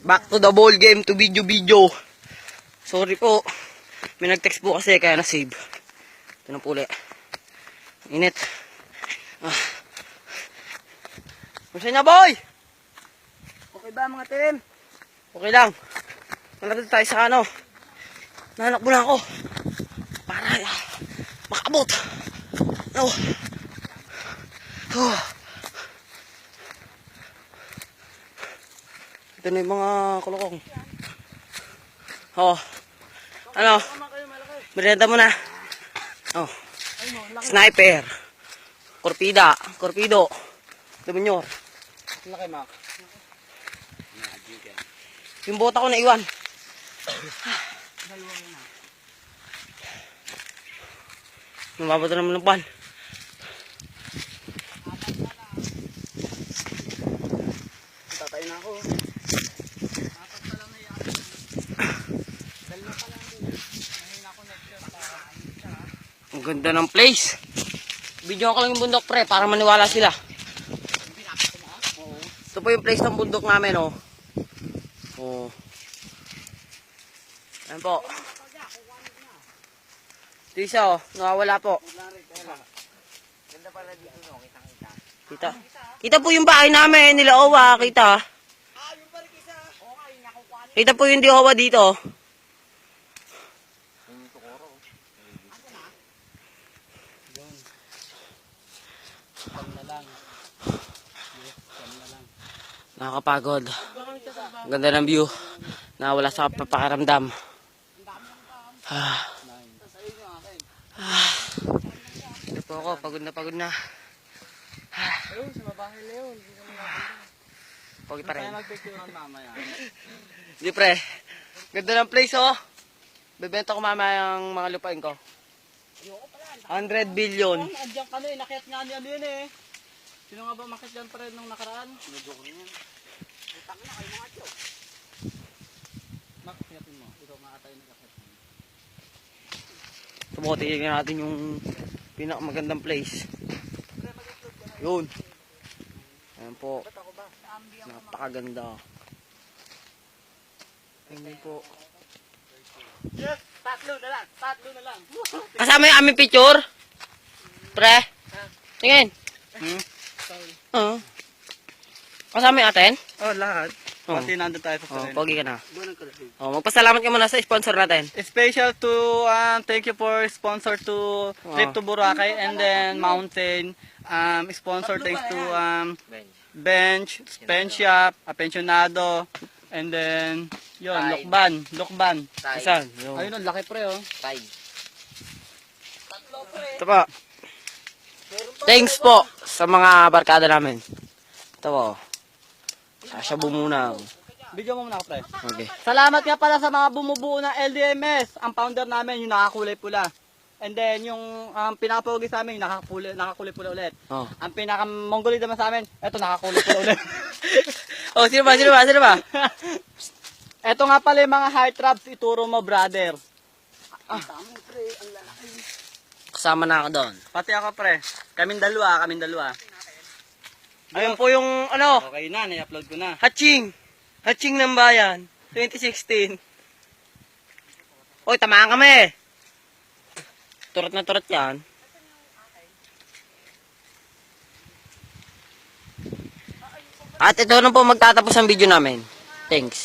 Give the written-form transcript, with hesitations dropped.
Back to the ball game, to video. Sorry po. May nag-text po kasi kaya na-save. Ito na po ulit. Init. Gusto niya, boy? Okay ba mga team? Okay lang. Malapit tayo sa ano. Nanakbo na ako. Para makabot. No. Ito na yung mga kulokong. Ano? Merienda mo na. Sniper. Corpido. Dominyor. Laki, Mac. Yung bota ko na iwan. Mababot na naman ng pan. Tatay na ako. Ang ganda ng place. Video ko lang yung bundok pre para maniwala sila. Ito po yung place ng bundok namin Ayan po. Ito isa nawawala po. Ganda pala dito, no? Kita. Kita po yung bahay namin nila Owa, kita. Kita po yung Owa dito. Nakakapagod. Ganda ng view. Nawala sa papakiramdam. Ito po ako, pagod na. Ayun, sa mabahay Leon. Pogi pa rin. Kaya nagpicturean mamaya. Hindi pre. Ganda ng place Bebenta ko mamaya yung mga lupain ko. 100 billion. Andiyan ka na nakiyat nga niya yun Sino nga ba makit dyan pa rin nung nakaraan? Medyo ko rin yan. Utang na kayo mga tiyo. Nakiyatin mo. Ikaw nga atay nakakit mo. Tumutikin natin yung pinakamagandang place. Yun. Ayan po. Napakaganda. Ayan po. Yes! Tatlo na lang. Kasama yung aming picture? Pre? Tingin. Kasama yung atin? Lahat. Pati nandun tayo sa Pogi ka na. Magpasalamat ka muna sa sponsor natin. Special to, thank you for sponsor to trip to Boracay and then mountain. Sponsor thanks to Bench, Pen Shop, Pensionado, and then yun, Lokban. Isan. Ayun, ang laki pre Ito pa. Thanks po sa mga barkada namin. Ito po. Sasyabu muna. Video mo muna ako pre. Okay. Salamat nga pala sa mga bumubuo ng LDMS. Ang founder namin, yung nakakulay pula. And then, yung pinapogi sa amin, yung nakakulay pula ulit. Ang pinaka-Mongolid naman sa amin, eto nakakulay pula ulit. Sino ba? Eto nga pala yung mga heart traps, ituro mo brother. Kasama na ako doon. Pati ako pre. Kaming dalawa. Ayun po yung Okay na, i-upload ko na. Hatching ng Bayan 2016. Oy, tamaan kami. Turot na turot yan. At ito na po magtatapos ang video namin. Thanks.